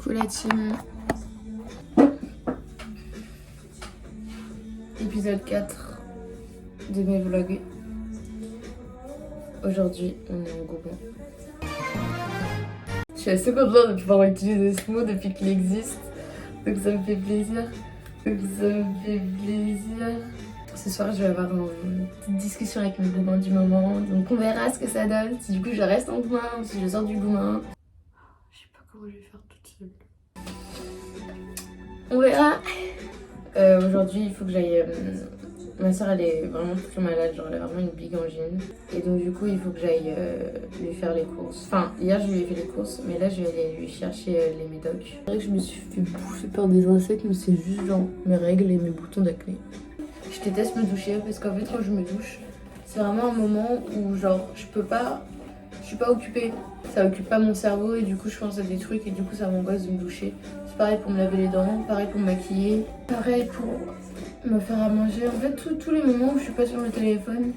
Coucou la team. Épisode 4 de mes vlogs. Aujourd'hui, on est en Gabon. Je suis assez contente de pouvoir utiliser ce mot depuis qu'il existe. Donc ça me fait plaisir. Ce soir, je vais avoir une petite discussion avec mes Gabons du moment. Donc on verra ce que ça donne. Si du coup je reste en Gouin ou si je sors du Gouin. Je sais pas comment je vais faire toute seule. On verra. Aujourd'hui, il faut que j'aille... ma soeur, elle est vraiment très malade, genre elle a vraiment une big angine. Et donc du coup, il faut que j'aille lui faire les courses. Enfin, hier, je lui ai fait les courses, mais là, je vais aller lui chercher les médocs. C'est vrai que je me suis fait bouffer par des insectes, mais c'est juste genre mes règles et mes boutons d'acné. Je déteste me doucher parce qu'en fait, quand je me douche, c'est vraiment un moment où genre je suis pas occupée. Ça occupe pas mon cerveau et du coup, je pense à des trucs et du coup, ça m'angoisse de me doucher. C'est pareil pour me laver les dents, pareil pour me maquiller, pareil pour me faire à manger. En fait, tous les moments où je suis pas sur le téléphone,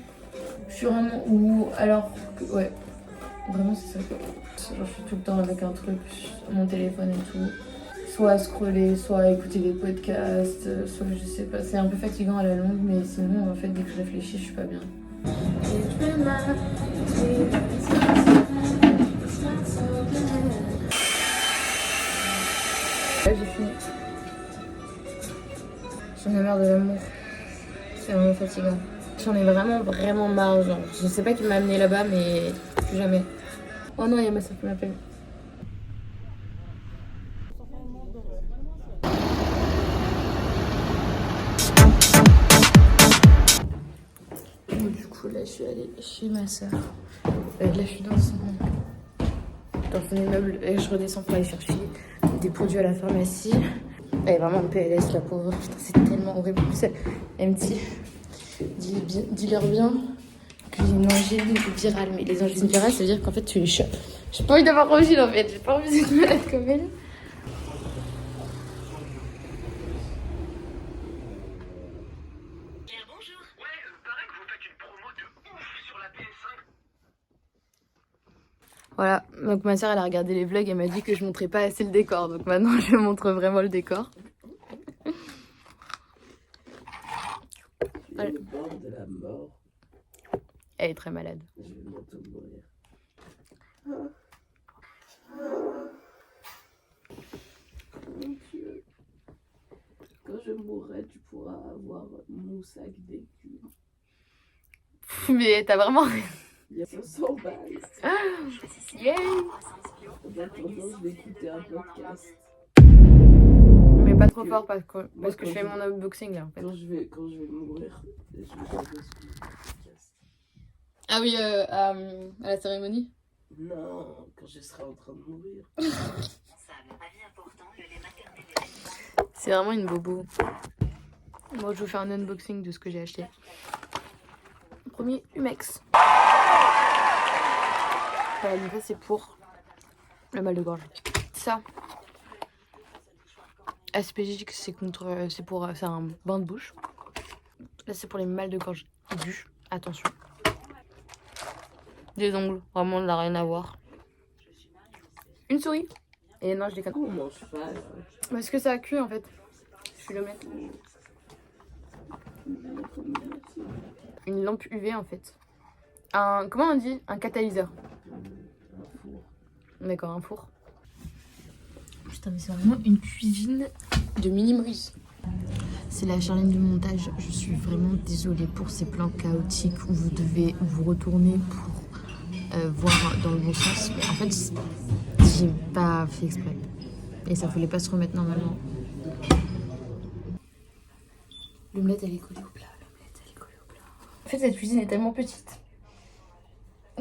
je suis vraiment... Ou alors... Ouais, vraiment c'est ça. Genre, je suis tout le temps avec un truc sur mon téléphone et tout. Soit à scroller, soit à écouter des podcasts, soit je sais pas. C'est un peu fatigant à la longue, mais sinon, en fait, dès que je réfléchis, je suis pas bien. Là, j'ai fini. J'en ai marre de l'amour. C'est vraiment fatigant. J'en ai vraiment marre. Genre, je sais pas qui m'a amené là-bas, mais plus jamais. Oh non, il y a ma soeur qui m'appelle. Du coup, là, je suis allée chez ma soeur. Là, je suis dans son immeuble et je redescends pour aller chercher des produits à la pharmacie. Elle est vraiment en PLS, la pauvre. Putain, c'est tellement horrible. En plus, elle me dit, dis-leur bien que j'ai une angine virale. Mais les angines virales, ça veut dire qu'en fait, tu es chopes. J'ai pas envie d'avoir angine en fait. J'ai pas envie d'être malade comme elle. Voilà, donc ma soeur elle a regardé les vlogs et m'a dit que je montrais pas assez le décor. Donc maintenant je montre vraiment le décor. Elle est au bord de la mort. Elle est très malade. Je vais bientôt mourir. Mon Dieu. Quand je mourrai, tu pourras avoir mon sac d'écu. Mais t'as vraiment... Il y a 500 balles. Yeah. En attendant, je vais écouter un podcast. Mais pas trop fort parce que je fais mon unboxing là en fait. Quand je vais mourir, je vais regarder ce podcast. Ah oui, à la cérémonie. Non, quand je serai en train de mourir. C'est vraiment une bobo. Moi je vous fais un unboxing de ce que j'ai acheté. Premier Humex. Voilà, donc ça c'est pour le mal de gorge. Ça, SPJ, c'est un bain de bouche. Là c'est pour les mal de gorge aigus. Attention. Des ongles, vraiment ça n'a rien à voir. Une souris. Et non, je déconne. On mange pas. Parce que ça a cuit en fait. Je vais le mettre. Une lampe UV en fait. Comment on dit? Un catalyseur. D'accord, un four. Putain, mais c'est vraiment une cuisine de mini-moïse. C'est la Charline du montage. Je suis vraiment désolée pour ces plans chaotiques où vous devez vous retourner pour voir dans le bon sens. Mais en fait, j'ai pas fait exprès. Et ça voulait pas se remettre normalement. L'omelette, elle est collée au plat. En fait, cette cuisine est tellement petite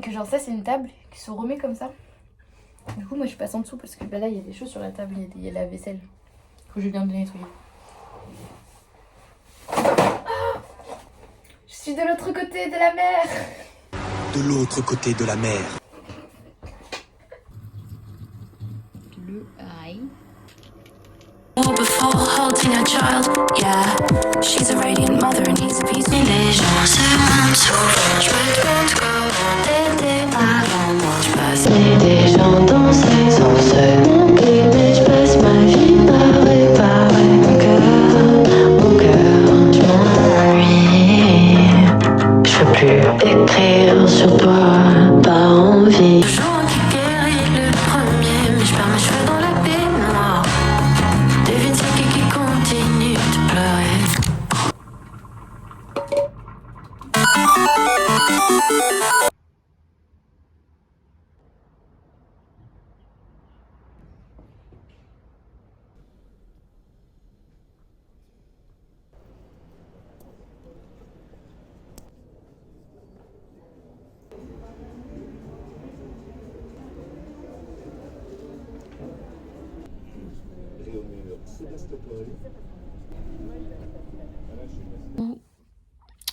que genre ça, c'est une table qui se remet comme ça. Du coup, moi, je passe en dessous parce que bah, là, il y a des choses sur la table, il y a la vaisselle que je viens de nettoyer. Ah, je suis de l'autre côté de la mer. De l'autre côté de la mer. Le aïe. Before holding a child, yeah. She's a radiant mother and he's a piece of les gens s'aiment souvent. Je me demande comment t'étais avant moi. Je passe des gens danser sans se manquer, mais je passe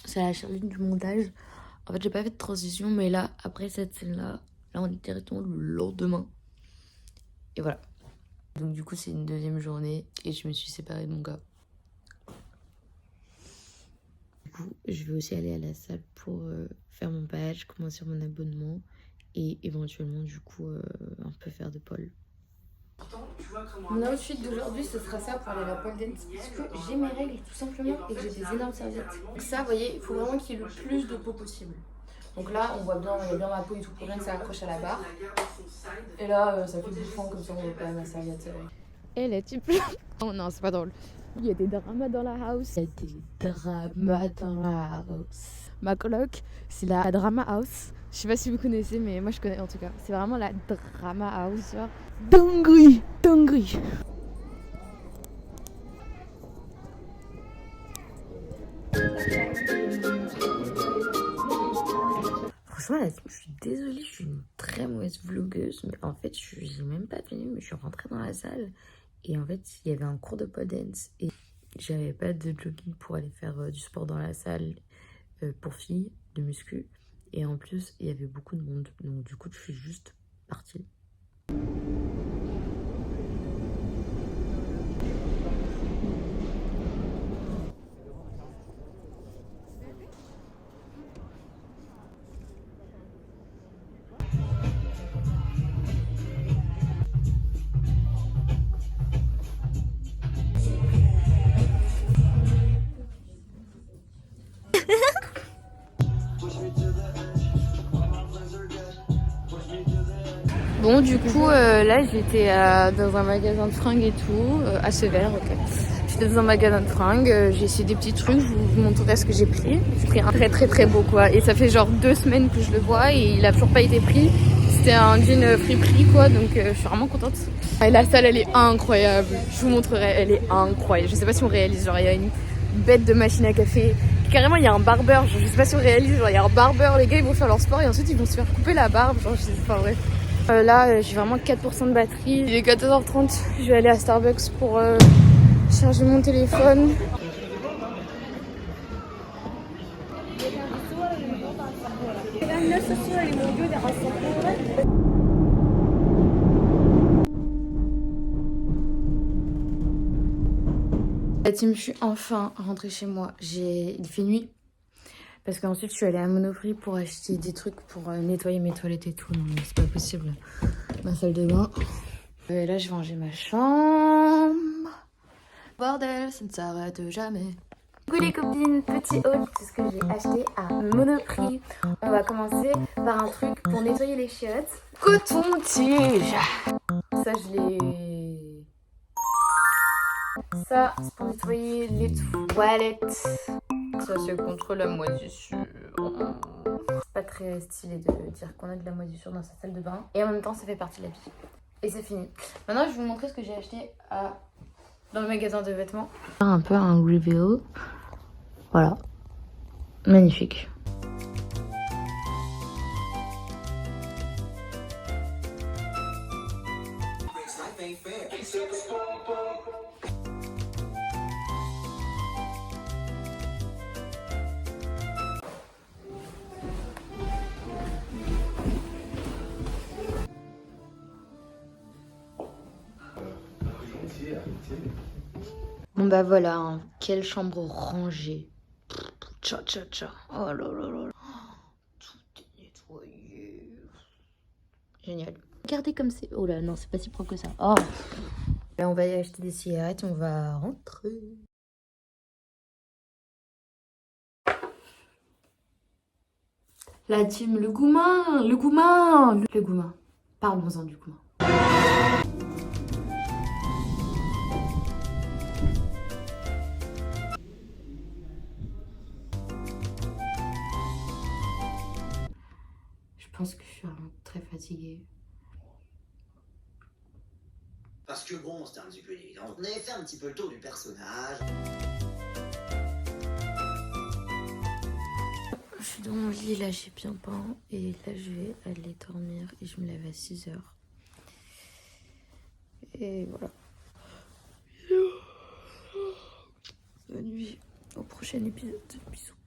C'est la charline du montage. En fait, j'ai pas fait de transition, mais là, après cette scène-là, là, on est directement le lendemain. Et voilà. Donc, du coup, c'est une deuxième journée et je me suis séparée de mon gars. Du coup, je vais aussi aller à la salle pour faire mon badge, commencer mon abonnement et éventuellement, du coup, un peu faire de pole. Mon outfit d'aujourd'hui, ce sera ça pour aller à la pole dance parce que j'ai mes règles tout simplement et que j'ai des énormes serviettes. Donc ça, vous voyez, il faut vraiment qu'il y ait le plus de peau possible. Donc là, on voit bien, il y a bien ma peau et tout pour rien que ça accroche à la barre. Et là, ça fait bouffant comme ça, on voit pas ma serviette. Et les types. Oh non, c'est pas drôle. Il y a des dramas dans la house. Il y a des dramas dans la house. Ma coloc, c'est la drama house. Je sais pas si vous connaissez, mais moi je connais en tout cas. C'est vraiment la drama house, genre. Dinguerie, dinguerie. Franchement, là, je suis désolée, je suis une très mauvaise vlogueuse, mais en fait, j'ai même pas tenu, mais je suis rentrée dans la salle et en fait, il y avait un cours de pole dance et j'avais pas de jogging pour aller faire du sport dans la salle pour filles, de muscu. Et en plus, il y avait beaucoup de monde, donc du coup, je suis juste partie. Bon, du coup, là j'étais dans un magasin de fringues et tout, à Severs, ok. J'étais dans un magasin de fringues, j'ai essayé des petits trucs, je vous montrerai ce que j'ai pris. J'ai pris un très beau quoi, et ça fait genre 2 semaines que je le vois et il a toujours pas été pris. C'était un jean friperie quoi, donc je suis vraiment contente. Et la salle elle est incroyable, je vous montrerai, elle est incroyable. Je sais pas si on réalise, genre il y a une bête de machine à café. Carrément il y a un barbeur, genre, je sais pas si on réalise, genre il y a un barbeur, les gars ils vont faire leur sport et ensuite ils vont se faire couper la barbe, genre je sais pas vrai. Là j'ai vraiment 4% de batterie, il est 14h30, je vais aller à Starbucks pour charger mon téléphone. La team, je suis enfin rentrée chez moi. Il fait nuit. Parce qu'ensuite, je suis allée à Monoprix pour acheter des trucs pour nettoyer mes toilettes et tout. Non, mais c'est pas possible. Ma salle de bain. Et là, je vais ranger ma chambre. Bordel, ça ne s'arrête jamais. Coucou les copines, petit haul de ce que j'ai acheté à Monoprix. On va commencer par un truc pour nettoyer les chiottes. Coton-tige. Ça, je l'ai... Ça, c'est pour nettoyer les toilettes. Ça, c'est contre la moisissure. C'est pas très stylé de dire qu'on a de la moisissure dans sa salle de bain. Et en même temps, ça fait partie de la vie. Et c'est fini. Maintenant, je vais vous montrer ce que j'ai acheté dans le magasin de vêtements. Un peu un reveal. Voilà. Magnifique. Bon bah voilà, hein. Quelle chambre rangée. Tcha tcha tcha. Oh là là là là. Tout est nettoyé. Génial. Regardez comme c'est... Oh là non, c'est pas si propre que ça. Oh. Là on va y acheter des cigarettes, on va rentrer. La team, le goumin. Le goumin. Parlons-en du goumin. Je pense que je suis vraiment très fatiguée. Parce que bon, c'était un petit peu évident. On avait fait un petit peu le tour du personnage. Je suis dans mon lit, là j'ai bien peint. Et là je vais aller dormir. Et je me lève à 6h. Et voilà. prochain épisode. Bisous.